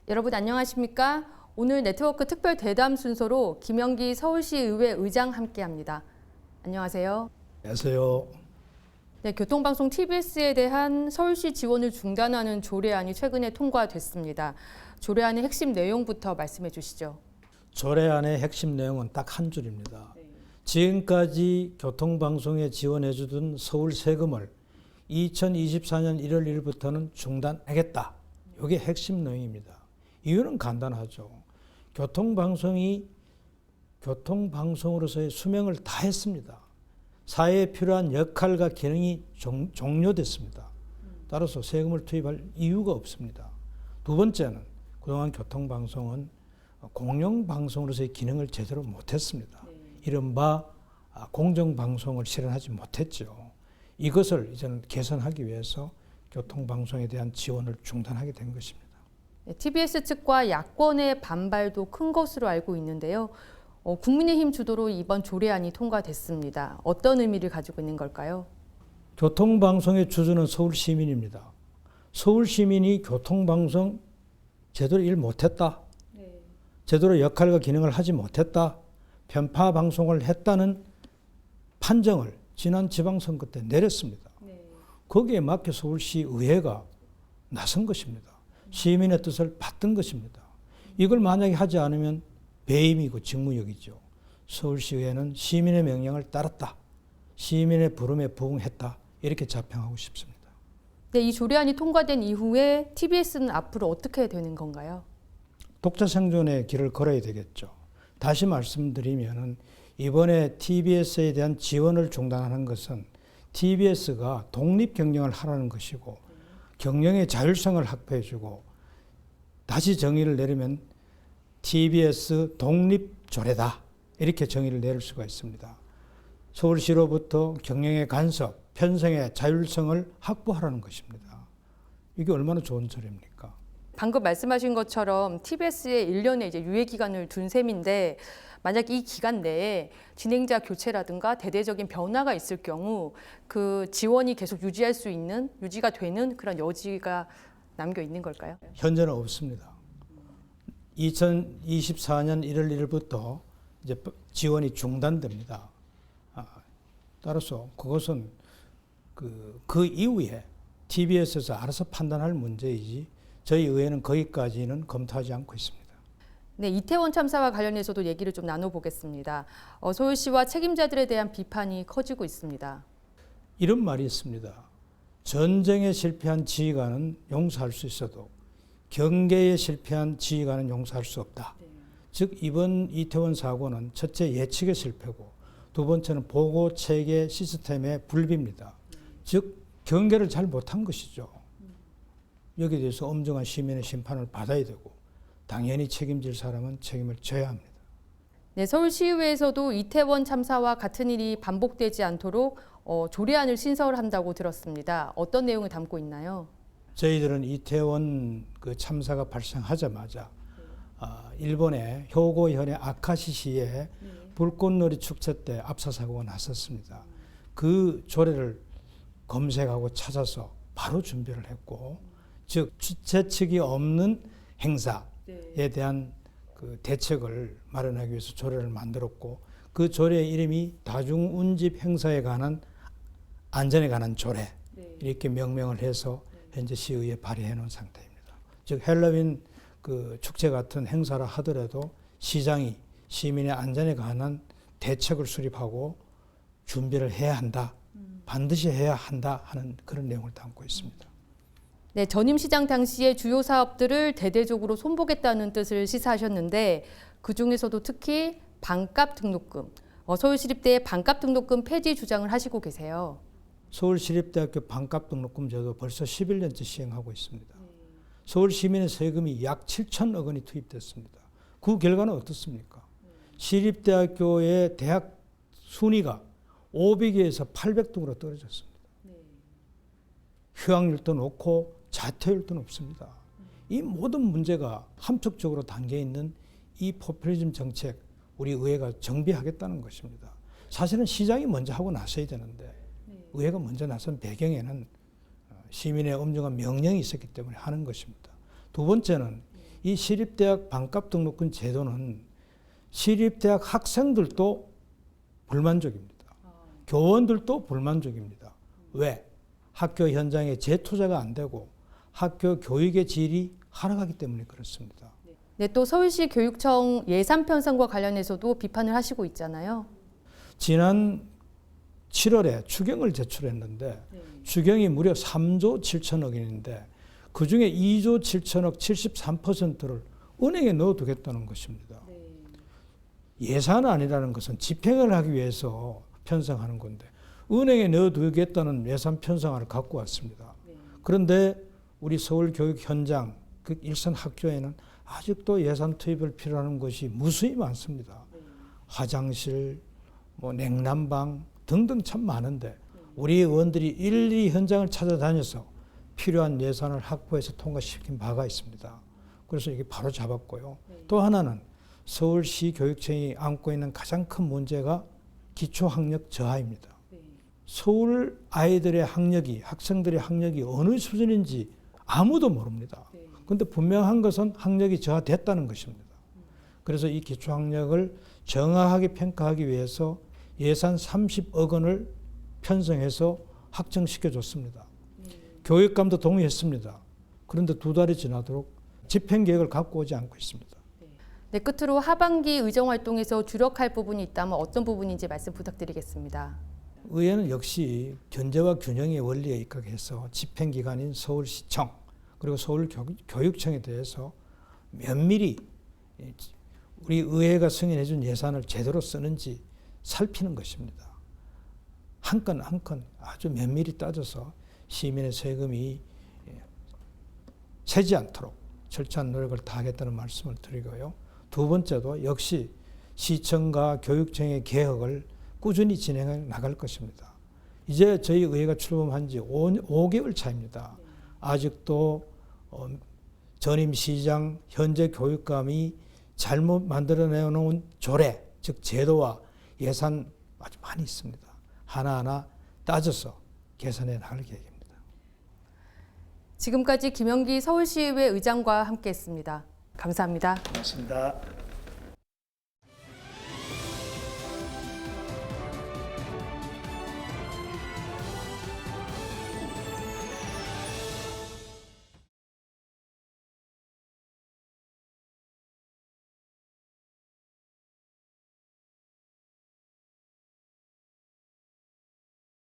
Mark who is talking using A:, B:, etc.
A: 여러분 안녕하십니까? 오늘 네트워크 특별 대담 순서로 김영기 서울시의회 의장 함께합니다. 안녕하세요.
B: 안녕하세요.
A: 네, 교통방송 TBS에 대한 서울시 지원을 중단하는 조례안이 최근에 통과됐습니다. 조례안의 핵심 내용부터 말씀해 주시죠.
B: 조례안의 핵심 내용은 딱 한 줄입니다. 지금까지 교통방송에 지원해주던 서울 세금을 2024년 1월 1일부터는 중단하겠다. 이게 핵심 내용입니다. 이유는 간단하죠. 교통방송이 교통방송으로서의 수명을 다했습니다. 사회에 필요한 역할과 기능이 종료됐습니다. 따라서 세금을 투입할 이유가 없습니다. 두 번째는 그동안 교통방송은 공영방송으로서의 기능을 제대로 못했습니다. 이른바 공정방송을 실현하지 못했죠. 이것을 이제는 개선하기 위해서 교통방송에 대한 지원을 중단하게 된 것입니다.
A: 네, TBS 측과 야권의 반발도 큰 것으로 알고 있는데요. 국민의힘 주도로 이번 조례안이 통과됐습니다. 어떤 의미를 가지고 있는 걸까요?
B: 교통방송의 주주는 서울시민입니다. 서울시민이 교통방송 제대로 일 못했다. 제대로 역할과 기능을 하지 못했다. 편파 방송을 했다는 판정을 지난 지방선거 때 내렸습니다. 거기에 맞게 서울시의회가 나선 것입니다. 시민의 뜻을 받든 것입니다. 이걸 만약에 하지 않으면 배임이고 직무유기죠. 서울시의회는 시민의 명령을 따랐다. 시민의 부름에 부응했다. 이렇게 자평하고 싶습니다.
A: 네, 이 조례안이 통과된 이후에 TBS는 앞으로 어떻게 되는 건가요?
B: 독자 생존의 길을 걸어야 되겠죠. 다시 말씀드리면 이번에 TBS에 대한 지원을 중단하는 것은 TBS가 독립 경영을 하라는 것이고 경영의 자율성을 확보해주고 다시 정의를 내리면 TBS 독립조례다. 이렇게 정의를 내릴 수가 있습니다. 서울시로부터 경영의 간섭, 편성의 자율성을 확보하라는 것입니다. 이게 얼마나 좋은 조례입니까?
A: 방금 말씀하신 것처럼 TBS에 1년의 유예 기간을 둔 셈인데 만약 이 기간 내에 진행자 교체라든가 대대적인 변화가 있을 경우 그 지원이 계속 유지가 되는 그런 여지가 남겨 있는 걸까요?
B: 현재는 없습니다. 2024년 1월 1일부터 이제 지원이 중단됩니다. 따라서 그것은 그 이후에 TBS에서 알아서 판단할 문제이지 저희 의회는 거기까지는 검토하지 않고 있습니다.
A: 네, 이태원 참사와 관련해서도 얘기를 좀 나눠보겠습니다. 서울시와 책임자들에 대한 비판이 커지고 있습니다.
B: 이런 말이 있습니다. 전쟁에 실패한 지휘관은 용서할 수 있어도 경계에 실패한 지휘관은 용서할 수 없다. 즉 이번 이태원 사고는 첫째 예측의 실패고 두 번째는 보고 체계 시스템의 불비입니다. 즉 경계를 잘 못한 것이죠. 여기에 대해서 엄정한 시민의 심판을 받아야 되고 당연히 책임질 사람은 책임을 져야 합니다.
A: 네, 서울시의회에서도 이태원 참사와 같은 일이 반복되지 않도록 조례안을 신설한다고 들었습니다. 어떤 내용을 담고 있나요?
B: 저희들은 이태원 그 참사가 발생하자마자 일본의 효고현의 아카시시에 불꽃놀이 축제 때 압사 사고가 났었습니다. 그 조례를 검색하고 찾아서 바로 준비를 했고, 즉 주최 측이 없는 행사에 대한 그 대책을 마련하기 위해서 조례를 만들었고, 그 조례의 이름이 다중운집 행사에 관한 안전에 관한 조례 이렇게 명명을 해서 현재 시의회에 발의해 놓은 상태입니다. 즉 헬로윈 그 축제 같은 행사를 하더라도 시장이 시민의 안전에 관한 대책을 수립하고 준비를 해야 한다. 반드시 해야 한다 하는 그런 내용을 담고 있습니다.
A: 네, 전임 시장 당시에 주요 사업들을 대대적으로 손보겠다는 뜻을 시사하셨는데 그중에서도 특히 반값 등록금, 서울시립대의 반값 등록금 폐지 주장을 하시고 계세요.
B: 서울시립대학교 반값 등록금 제도 벌써 11년째 시행하고 있습니다. 서울 시민의 세금이 약 7천억 원이 투입됐습니다. 그 결과는 어떻습니까? 시립대학교의 대학 순위가 500위에서 800등으로 떨어졌습니다. 휴학률도 높고 자퇴율도 높습니다. 이 모든 문제가 함축적으로 담겨 있는 이 포퓰리즘 정책 우리 의회가 정비하겠다는 것입니다. 사실은 시장이 먼저 하고 나서야 되는데 의회가 먼저 나선 배경에는 시민의 엄중한 명령이 있었기 때문에 하는 것입니다. 두 번째는 이 시립대학 반값 등록금 제도는 시립대학 학생들도 불만족입니다. 교원들도 불만족입니다. 왜? 학교 현장에 재투자가 안 되고 학교 교육의 질이 하락하기 때문에 그렇습니다.
A: 네, 또 서울시 교육청 예산 편성과 관련해서도 비판을 하시고 있잖아요.
B: 지난 7월에 추경을 제출했는데 추경이 무려 3조 7천억 원인데 그중에 2조 7천억 73%를 은행에 넣어두겠다는 것입니다. 예산안이라는 것은 집행을 하기 위해서 편성하는 건데 은행에 넣어두겠다는 예산 편성안을 갖고 왔습니다. 그런데 우리 서울 교육 현장 그 일선 학교에는 아직도 예산 투입을 필요하는 것이 무수히 많습니다. 화장실, 뭐 냉난방 등등 참 많은데 우리 의원들이 일일이 현장을 찾아다녀서 필요한 예산을 확보해서 통과시킨 바가 있습니다. 그래서 이게 바로 잡았고요. 또 하나는 서울시 교육청이 안고 있는 가장 큰 문제가 기초학력 저하입니다. 서울 아이들의 학력이, 학생들의 학력이 어느 수준인지 아무도 모릅니다. 그런데 분명한 것은 학력이 저하됐다는 것입니다. 그래서 이 기초학력을 정확하게 평가하기 위해서 예산 30억 원을 편성해서 확정시켜줬습니다. 교육감도 동의했습니다. 그런데 2달이 지나도록 집행계획을 갖고 오지 않고 있습니다.
A: 네, 끝으로 하반기 의정활동에서 주력할 부분이 있다면 어떤 부분인지 말씀 부탁드리겠습니다.
B: 의회는 역시 견제와 균형의 원리에 입각해서 집행기관인 서울시청 그리고 서울교육청에 대해서 면밀히 우리 의회가 승인해준 예산을 제대로 쓰는지 살피는 것입니다. 한 건 한 건 아주 면밀히 따져서 시민의 세금이 새지 않도록 철저한 노력을 다하겠다는 말씀을 드리고요. 두 번째도 역시 시청과 교육청의 개혁을 꾸준히 진행해 나갈 것입니다. 이제 저희 의회가 출범한 지 5개월 차입니다. 아직도 전임 시장, 현재 교육감이 잘못 만들어내 놓은 조례, 즉 제도와 예산 아주 많이 있습니다. 하나하나 따져서 개선해 나갈 계획입니다.
A: 지금까지 김영기 서울시의회 의장과 함께했습니다. 감사합니다.
B: 고맙습니다.